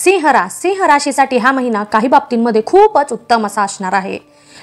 सिंह राशीसाठी हा महिना काही बाबतींमध्ये खूपच उत्तम असा असणार आहे।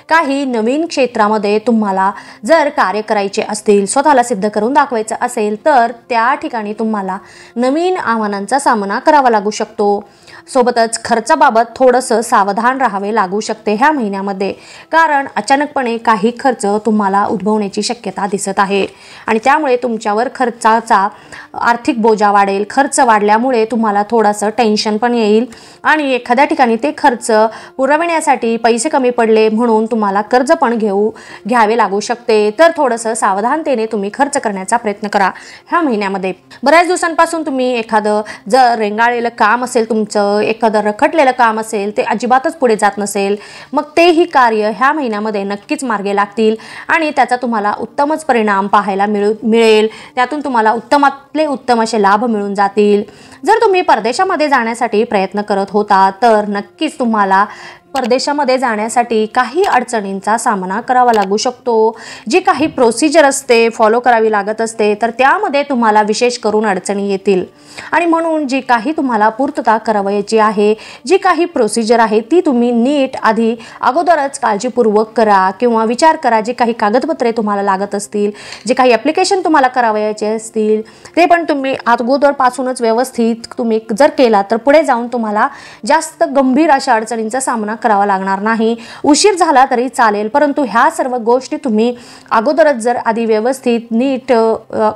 काही नवीन क्षेत्रामध्ये तुम्हाला जर कार्य करायचे असतील, स्वतःला सिद्ध करून दाखवायचं असेल तर त्या ठिकाणी तुम्हाला नवीन आव्हानांचा सामना करावा लागू शकतो। सोबतच खर्चाबाबत थोडंसं सावधान राहावे लागू शकते ह्या महिन्यामध्ये, कारण अचानकपणे काही खर्च तुम्हाला उद्भवण्याची शक्यता दिसत आहे आणि त्यामुळे तुमच्यावर खर्चाचा आर्थिक बोजा वाढेल। खर्च वाढल्यामुळे तुम्हाला थोडंसं टेन्शन पण येईल आणि एखाद्या ठिकाणी ते खर्च पुरवण्यासाठी पैसे कमी पडले म्हणून तुम्हाला कर्ज पण घ्यावे लागू शकते। तर थोडंसं सावधानतेने तुम्ही खर्च करण्याचा प्रयत्न करा ह्या महिन्यामध्ये। बऱ्याच दिवसांपासून तुम्ही एखादं जर रेंगाळलेलं काम असेल, तुमचं एखादं रखडलेलं काम असेल, ते अजिबातच पुढे जात नसेल, मग तेही कार्य ह्या महिन्यामध्ये नक्कीच मार्गी लागतील आणि त्याचा तुम्हाला उत्तमच परिणाम पाहायला मिळेल। त्यातून तुम्हाला उत्तमातले उत्तम असे लाभ मिळून जातील। जर तुम्ही परदेशामध्ये जाण्यासाठी प्रयत्न करत होता तर नक्कीच तुम्हाला परदेशामध्ये जाण्यासाठी काही अडचणींचा सामना करावा लागू शकतो। जी काही प्रोसिजर असते, फॉलो करावी लागत असते, तर त्यामध्ये तुम्हाला विशेष करून अडचणी येतील आणि म्हणून जी काही तुम्हाला पूर्तता करावयाची आहे, जी काही प्रोसिजर आहे ती तुम्ही नीट आधी अगोदरच काळजीपूर्वक करा किंवा विचार करा। जी काही कागदपत्रे तुम्हाला लागत असतील, जे काही ॲप्लिकेशन तुम्हाला करावयाचे असतील, ते पण तुम्ही अगोदरपासूनच व्यवस्थित तुम्ही जर केला तर पुढे जाऊन तुम्हाला जास्त गंभीर अशा अडचणींचा सामना करावा लागणार नाही। उशीर झाला तरी चालेल, परंतु ह्या सर्व गोष्टी तुम्ही अगोदरच जर आधी व्यवस्थित नीट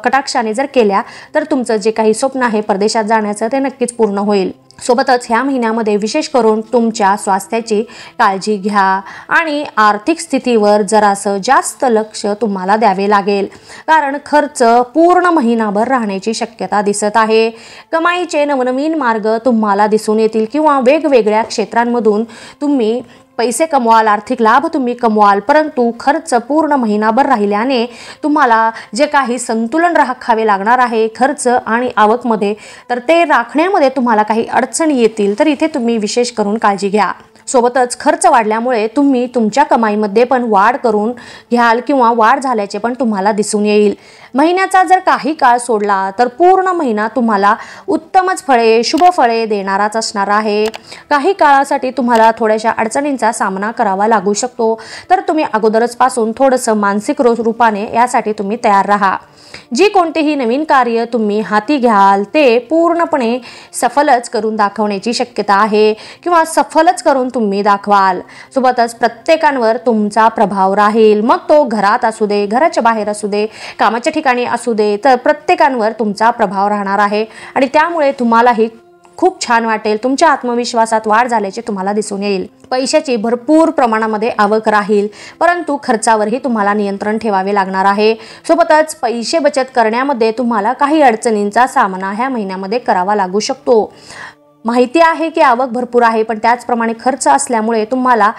कटाक्षाने जर केल्या तर तुमचं जे काही स्वप्न आहे परदेशात जाण्याचं ते नक्कीच पूर्ण होईल। सोबतच ह्या महिन्यामध्ये विशेष करून तुमच्या स्वास्थ्याची काळजी घ्या आणि आर्थिक स्थितीवर जरासं जास्त लक्ष तुम्हाला द्यावे लागेल, कारण खर्च पूर्ण महिनाभर राहण्याची शक्यता दिसत आहे। कमाईचे नवनवीन मार्ग तुम्हाला दिसून येतील किंवा वेगवेगळ्या क्षेत्रांमधून तुम्ही पैसे कमवाल, आर्थिक लाभ तुम्ही कमवाल, परंतु खर्च पूर्ण महिनाभर राहिल्याने तुम्हाला जे काही संतुलन राखावे लागणार आहे खर्च आणि आवकमध्ये, तर ते राखण्यामध्ये तुम्हाला काही अडचणी येतील। तर इथे तुम्ही विशेष करून काळजी घ्या। सोबतच खर्च वाढल्यामुळे तुम्ही तुमच्या कमाईमध्ये पण वाढ करून घ्याल किंवा वाढ झाल्याचे पण तुम्हाला दिसून येईल। महिन्याचा जर काही काळ सोडला तर पूर्ण महिना तुम्हाला उत्तमच फळे, शुभ फळे देणाराच असणार आहे। काही काळासाठी तुम्हाला थोड्याशा अडचणींचा सामना करावा लागू शकतो, तर तुम्ही अगोदरच पासून थोडंसं मानसिक रूपाने यासाठी तुम्ही तयार राहा। जी कोणतेही नवीन कार्य तुम्ही हाती घ्याल ते पूर्णपणे सफलच करून दाखवण्याची शक्यता आहे किंवा सफलच करून तुम्ही दाखवाल। सोबतच प्रत्येकावर तुमचा प्रभाव राहील, मग तो घरात असू दे, घराच्या बाहेर असू दे, कामाच्या ठिकाणी असू दे, तर प्रत्येकावर तुमचा प्रभाव राहणार आहे आणि त्यामुळे तुम्हालाही खूप छान वाटेल। तुमच्या आत्मविश्वासात वाढ झाल्याचे तुम्हाला दिसून येईल। पैशाची भरपूर प्रमाणामध्ये आवक राहील, परंतु खर्चावरही तुम्हाला नियंत्रण ठेवावे लागणार आहे। सोबतच पैसे बचत करण्यामध्ये तुम्हाला काही अडचणींचा सामना ह्या महिन्यामध्ये करावा लागू शकतो। माहिती आहे की आवक भरपूर आहे, पण त्याचप्रमाणे खर्च असल्यामुळे तुम्हाला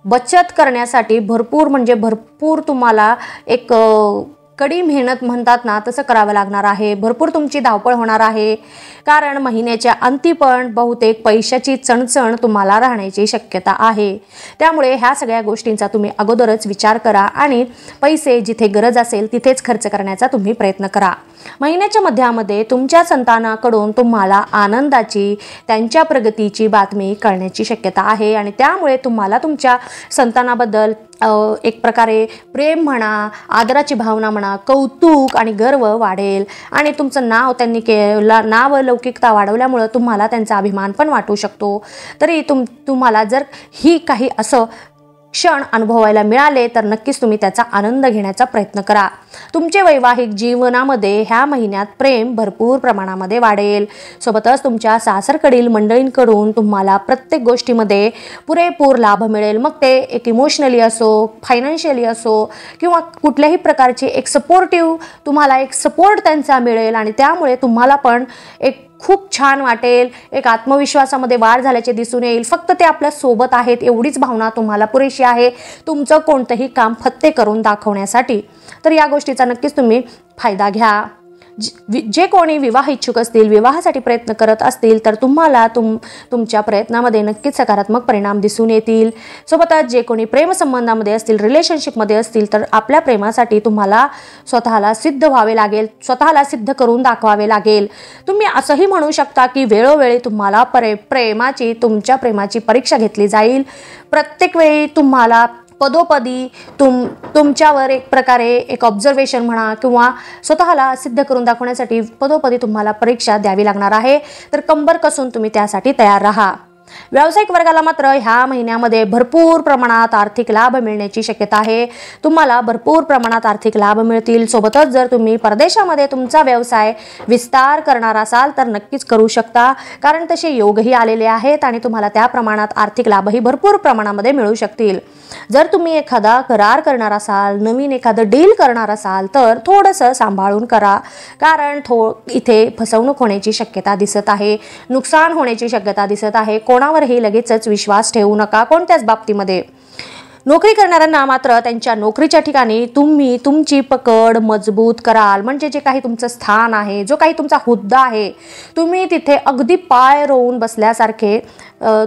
बचत करण्यासाठी भरपूर तुम्हाला एक कडी मेहनत म्हणतात ना तसं करावं लागणार आहे। भरपूर तुमची धावपळ होणार आहे, कारण महिन्याच्या अंती पण बहुतेक पैशाची चणचण तुम्हाला राहण्याची शक्यता आहे। त्यामुळे ह्या सगळ्या गोष्टींचा तुम्ही अगोदरच विचार करा आणि पैसे जिथे गरज असेल तिथेच खर्च करण्याचा तुम्ही प्रयत्न करा। महिन्याच्या मध्यामध्ये तुमच्या संतानाकडून तुम्हाला आनंदाची, त्यांच्या प्रगतीची बातमी कळण्याची शक्यता आहे आणि त्यामुळे तुम्हाला तुमच्या संतानाबद्दल एक प्रकारे प्रेम म्हणा, आदराची भावना म्हणा, कौतुक आणि गर्व वाढेल आणि तुमचं नाव त्यांनी नाव लौकिकता वाढवल्यामुळे तुम्हाला त्यांचा अभिमान पण वाटू शकतो। तरी तुम्हाला जर ही काही असं क्षण अनुभवायला मिळाले तर नक्कीच तुम्ही त्याचा आनंद घेण्याचा प्रयत्न करा। तुमचे वैवाहिक जीवनामध्ये ह्या महिन्यात प्रेम भरपूर प्रमाणामध्ये वाढेल। सोबतच तुमच्या सासरकडील मंडळींकडून तुम्हाला प्रत्येक गोष्टीमध्ये पुरेपूर लाभ मिळेल, मग ते एक इमोशनली असो, फायनान्शियली असो किंवा कुठल्याही प्रकारची एक तुम्हाला एक सपोर्ट त्यांचा मिळेल आणि त्यामुळे तुम्हाला पण एक खूप छान वाटेल, एक आत्मविश्वासामध्ये वाढ झाल्याचे दिसून येईल। फक्त ते आपल्या सोबत आहेत एवढीच भावना तुम्हाला पुरेशी आहे तुमचं कोणतंही काम फत्ते करून दाखवण्यासाठी। तर या गोष्टीचा नक्कीच तुम्ही फायदा घ्या। जे कोणी विवाह इच्छुक असतील, विवाहासाठी प्रयत्न करत असतील तर तुम्हाला तुमच्या प्रयत्नामध्ये नक्कीच सकारात्मक परिणाम दिसून येतील. सोबतच जे कोणी प्रेमसंबंधामध्ये असतील, रिलेशनशिपमध्ये असतील तर आपल्या प्रेमासाठी तुम्हाला स्वतःला सिद्ध व्हावे लागेल, स्वतःला सिद्ध करून दाखवावे लागेल. तुम्ही असंही म्हणू शकता की वेळोवेळी तुम्हाला तुमच्या प्रेमाची परीक्षा घेतली जाईल. प्रत्येक वेळी तुम्हाला पदोपदी तुमच्यावर एक प्रकारे एक ऑब्झर्वेशन म्हणा किंवा स्वतःला सिद्ध करून दाखवण्यासाठी पदोपदी तुम्हाला परीक्षा द्यावी लागणार आहे. तर कंबर कसून तुम्ही त्यासाठी तयार राहा. व्यावसायिक वर्गाला मात्र ह्या महिन्यामध्ये भरपूर प्रमाणात आर्थिक लाभ मिळण्याची शक्यता आहे. तुम्हाला भरपूर प्रमाणात आर्थिक लाभ मिळतील. सोबतच जर तुम्ही परदेशामध्ये तुमचा व्यवसाय विस्तार करणार असाल तर नक्कीच करू शकता, कारण तसे योगही आलेले आहेत आणि तुम्हाला त्या प्रमाणात आर्थिक लाभही भरपूर प्रमाणामध्ये मिळू शकतील. जर तुम्ही एखादा करार करणार असाल, नवीन एखादं डील करणार असाल तर थोडंसं सांभाळून करा, कारण इथे फसवणूक होण्याची शक्यता दिसत आहे, नुकसान होण्याची शक्यता दिसत आहे. कोणावरही लगेचच विश्वास ठेवू नका कोणत्याच बाबतीमध्ये. नोकरी करणाऱ्यांना मात्र त्यांच्या नोकरीच्या ठिकाणी तुम्ही तुमची पकड मजबूत कराल. म्हणजे जे काही तुमचं स्थान आहे, जो काही तुमचा हुद्दा आहे, तुम्ही तिथे अगदी पाय रोवून बसल्यासारखे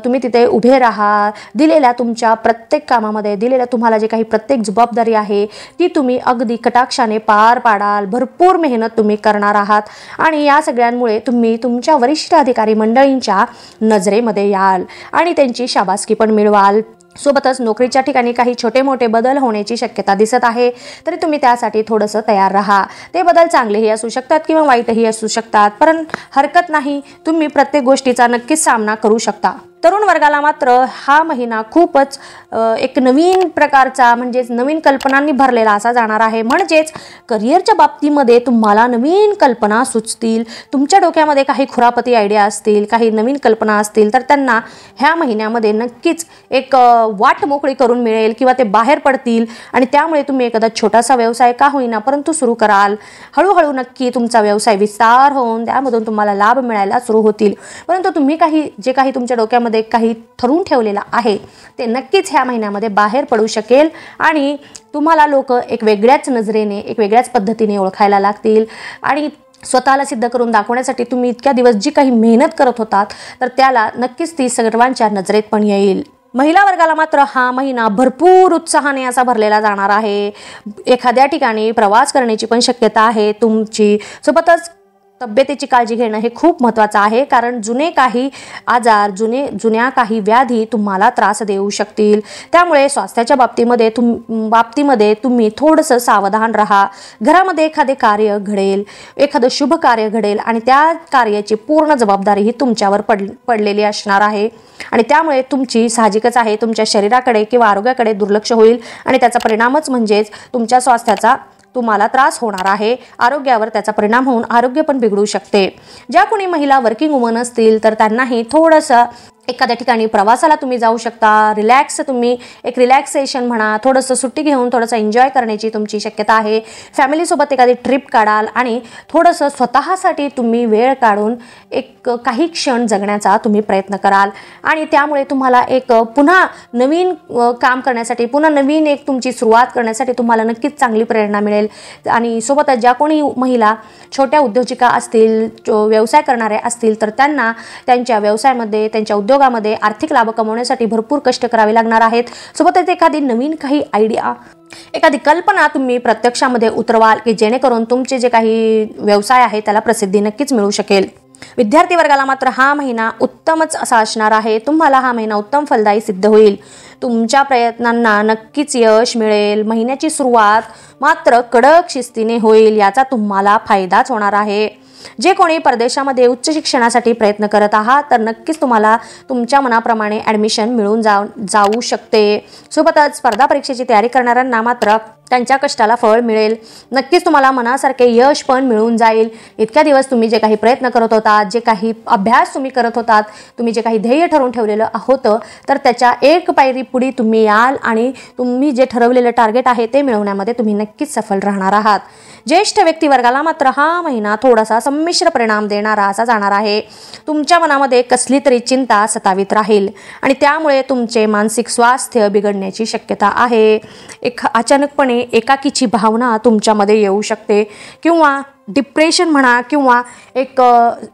तुम्ही तिथे उभे राहा. दिलेल्या तुमच्या प्रत्येक कामामध्ये, दिलेल्या तुम्हाला जे काही प्रत्येक जबाबदारी आहे ती तुम्ही अगदी कटाक्षाने पार पाडाल. भरपूर मेहनत तुम्ही करणार आहात आणि या सगळ्यांमुळे तुम्ही तुमच्या वरिष्ठ अधिकारी मंडळींच्या नजरेमध्ये याल आणि त्यांची शाबासकी पण मिळवाल. सोबतच नोकरीच्या ठिकाणी काही छोटे मोठे बदल होण्याची शक्यता दिसत आहे, तरी तुम्ही त्यासाठी थोडंसं तयार राहा. ते बदल चांगलेही असू शकतात किंवा वाईटही असू शकतात, पण हरकत नाही, तुम्ही प्रत्येक गोष्टीचा नक्कीच सामना करू शकता. तरुण वर्गाला मात्र हा महिना खूपच एक नवीन प्रकारचा म्हणजेच नवीन कल्पनांनी भरलेला असा जाणार आहे. म्हणजेच करिअरच्या बाबतीमध्ये तुम्हाला नवीन कल्पना सुचतील. तुमच्या डोक्यामध्ये काही खुरापती आयडिया असतील, काही नवीन कल्पना असतील तर त्यांना ह्या महिन्यामध्ये नक्कीच एक वाट मोकळी करून मिळेल किंवा ते बाहेर पडतील आणि त्यामुळे तुम्ही एखादा छोटासा व्यवसाय का होईना परंतु सुरू कराल. हळूहळू नक्की तुमचा व्यवसाय विस्तार होऊन त्यामधून तुम्हाला लाभ मिळायला सुरू होतील. परंतु तुम्ही जे काही तुमच्या डोक्यामध्ये काही ठरवून ठेवलेला आहे ते नक्कीच ह्या महिन्यामध्ये बाहेर पडू शकेल आणि तुम्हाला लोक एक वेगळ्याच नजरेने, एक वेगळ्याच पद्धतीने ओळखायला लागतील आणि स्वतःला सिद्ध करून दाखवण्यासाठी तुम्ही इतक्या दिवस जी काही मेहनत करत होतात तर त्याला नक्कीच ती सर्वांच्या नजरेत पण येईल. महिला वर्गाला मात्र हा महिना भरपूर उत्साहाने असा भरलेला जाणार आहे. एखाद्या ठिकाणी प्रवास करण्याची पण शक्यता आहे तुमची. सोबतच तब्येतीची काळजी घेणं हे खूप महत्त्वाचं आहे, कारण जुने काही आजार, जुन्या काही व्याधी तुम्हाला त्रास देऊ शकतील. त्यामुळे स्वास्थ्याच्या बाबतीमध्ये तुम्ही थोडंसं सावधान राहा. घरामध्ये एखादे कार्य घडेल, एखादं शुभ कार्य घडेल आणि त्या कार्याची पूर्ण जबाबदारी ही तुमच्यावर पडलेली असणार आहे आणि त्यामुळे तुमची साहजिकच आहे तुमच्या शरीराकडे किंवा आरोग्याकडे दुर्लक्ष होईल आणि त्याचा परिणामच म्हणजेच तुमच्या स्वास्थ्याचा तुम्हाला त्रास होणार आहे. आरोग्यावर त्याचा परिणाम होऊन आरोग्य पण बिघडू शकते. ज्या कोणी महिला वर्किंग वुमन असतील तर त्यांनाही थोडंसं एखाद्या ठिकाणी प्रवासाला तुम्ही जाऊ शकता. तुम्ही एक रिलॅक्सेशन म्हणा, थोडंसं सुट्टी घेऊन थोडंसं एन्जॉय करण्याची तुमची शक्यता आहे. फॅमिलीसोबत एखादी ट्रिप काढाल आणि थोडंसं स्वतःसाठी तुम्ही वेळ काढून एक काही क्षण जगण्याचा तुम्ही प्रयत्न कराल आणि त्यामुळे तुम्हाला एक पुन्हा नवीन काम करण्यासाठी, पुन्हा नवीन एक तुमची सुरुवात करण्यासाठी तुम्हाला नक्कीच चांगली प्रेरणा मिळेल. आणि सोबतच ज्या कोणी महिला छोट्या उद्योजिका असतील, व्यवसाय करणारे असतील तर त्यांना त्यांच्या व्यवसायामध्ये, त्यांच्या उद्योगामध्ये आर्थिक लाभ कमवण्यासाठी भरपूर कष्ट करावे लागणार आहेत. सोबतच एखादी नवीन काही आयडिया, एखादी कल्पना तुम्ही प्रत्यक्षामध्ये उतरवाल की जेणेकरून तुमचे जे काही व्यवसाय आहे त्याला प्रसिद्धी नक्कीच मिळू शकेल. विद्यार्थी वर्गाला मात्र हा महिना उत्तमच असा असणार आहे. तुम्हाला हा महिना उत्तम फलदायी सिद्ध होईल. तुमच्या प्रयत्नांना नक्कीच यश मिळेल. महिन्याची सुरुवात मात्र कडक शिस्तीने होईल, याचा तुम्हाला फायदाच होणार आहे. जे कोणी परदेशामध्ये उच्च शिक्षणासाठी प्रयत्न करत आहात तर नक्कीच तुम्हाला तुमच्या मनाप्रमाणे ॲडमिशन मिळून जाऊ शकते. सोबतच स्पर्धा परीक्षेची तयारी करणाऱ्यांना मात्र त्यांच्या कष्टाला फळ मिळेल. नक्कीच तुम्हाला मनासारखे यश पण मिळून जाईल. इतक्या दिवस तुम्ही जे काही प्रयत्न करत होतात, जे काही अभ्यास तुम्ही करत होतात, तुम्ही जे काही ध्येय ठरवून ठेवलेलं होतं तर त्याच्या एक पायरी पुढे तुम्ही याल आणि तुम्ही जे ठरवलेलं टार्गेट आहे ते मिळवण्यामध्ये तुम्ही नक्कीच सफल राहणार आहात. ज्येष्ठ व्यक्ती वर्गाला मात्र हा महिना थोडासा संमिश्र परिणाम देणारा असा जाणार आहे. तुमच्या मनामध्ये कसली तरी चिंता सतावीत राहील आणि त्यामुळे तुमचे मानसिक स्वास्थ्य बिघडण्याची शक्यता आहे. अचानकपणे एकाकीची भावना तुमच्यामध्ये येऊ शकते किंवा डिप्रेशन म्हणा किंवा एक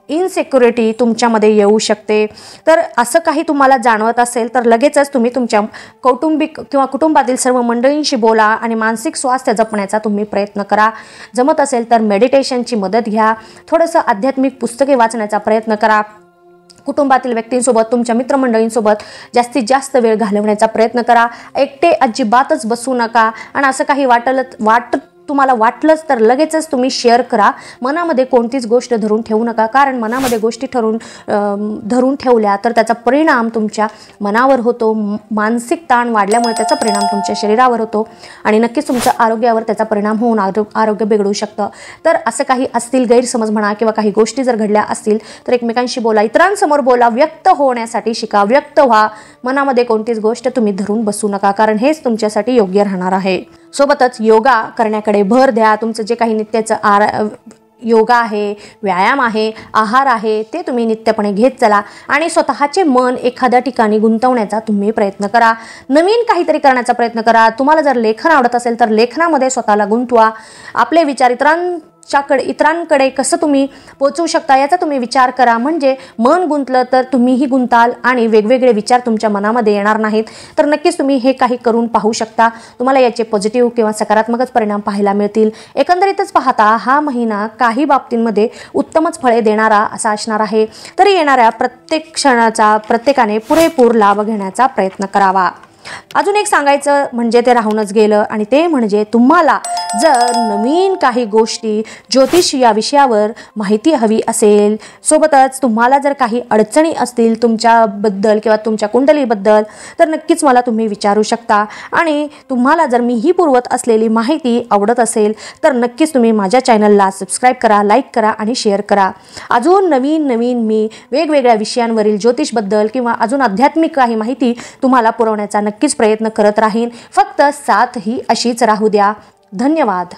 इनसिक्युरिटी तुमच्यामध्ये येऊ शकते. तर असं काही तुम्हाला जाणवत असेल तर लगेचच तुम्ही तुमच्या कौटुंबिक किंवा कुटुंबातील सर्व मंडळींशी बोला आणि मानसिक स्वास्थ्य जपण्याचा तुम्ही प्रयत्न करा. जमत असेल तर मेडिटेशनची मदत घ्या, थोडंसं आध्यात्मिक पुस्तके वाचण्याचा प्रयत्न करा, कुटुंबातील व्यक्तींसोबत तुमच्या मित्रमंडळींसोबत जास्तीत जास्त वेळ घालवण्याचा प्रयत्न करा. एकटे अजिबातच बसू नका आणि असं काही तुम्हाला वाटलंच तर लगेचच तुम्ही शेअर करा. मनामध्ये कोणतीच गोष्ट धरून ठेवू नका, कारण मनामध्ये गोष्टी धरून ठेवल्या तर त्याचा परिणाम तुमच्या मनावर होतो. मानसिक ताण वाढल्यामुळे त्याचा परिणाम तुमच्या शरीरावर होतो आणि नक्कीच तुमच्या आरोग्यावर त्याचा परिणाम होऊन आरोग्य बिघडू शकतं. तर असं काही असतील गैरसमज म्हणा किंवा काही गोष्टी जर घडल्या असतील तर एकमेकांशी बोला, इतरांसमोर बोला, व्यक्त होण्यासाठी शिका, व्यक्त व्हा. मनामध्ये कोणतीच गोष्ट तुम्ही धरून बसू नका, कारण हेच तुमच्यासाठी योग्य राहणार आहे. सोबतच योगा करण्याकडे भर द्या. तुमचं जे काही नित्याचं योगा आहे, व्यायाम आहे, आहार आहे ते तुम्ही नित्यपणे घेत चला आणि स्वतःचे मन एखाद्या ठिकाणी गुंतवण्याचा तुम्ही प्रयत्न करा. नवीन काहीतरी करण्याचा प्रयत्न करा. तुम्हाला जर लेखन आवडत असेल तर लेखनामध्ये स्वतःला गुंतवा. आपले विचार इतरांकडे कसं तुम्ही पोहोचवू शकता याचा तुम्ही विचार करा. म्हणजे मन गुंतलं तर तुम्हीही गुंताल आणि वेगवेगळे विचार तुमच्या मनामध्ये येणार नाहीत. तर नक्कीच तुम्ही हे काही करून पाहू शकता. तुम्हाला याचे पॉझिटिव्ह किंवा सकारात्मकच परिणाम पाहायला मिळतील. एकंदरीतच पाहता हा महिना काही बाबतींमध्ये उत्तमच फळे देणारा असा असणार आहे. तरी येणाऱ्या प्रत्येक क्षणाचा प्रत्येकाने पुरेपूर लाभ घेण्याचा प्रयत्न करावा. अजून एक सांगायचं म्हणजे ते राहूनच गेलं आणि ते म्हणजे तुम्हाला जर नवीन काही गोष्टी ज्योतिष या विषयावर माहिती हवी असेल, सोबतच तुम्हाला जर काही अडचणी असतील तुमच्याबद्दल किंवा तुमच्या कुंडलीबद्दल तर नक्कीच मला तुम्ही विचारू शकता. आणि तुम्हाला जर मी ही पुरवत असलेली माहिती आवडत असेल तर नक्कीच तुम्ही माझ्या चॅनलला सबस्क्राईब करा, लाईक करा आणि शेअर करा. अजून नवीन मी वेगवेगळ्या विषयांवरील ज्योतिषबद्दल किंवा अजून आध्यात्मिक काही माहिती तुम्हाला पुरवण्याचा नक्कीच प्रयत्न करत राहीन. फक्त साथ ही अशीच राहू द्या. धन्यवाद.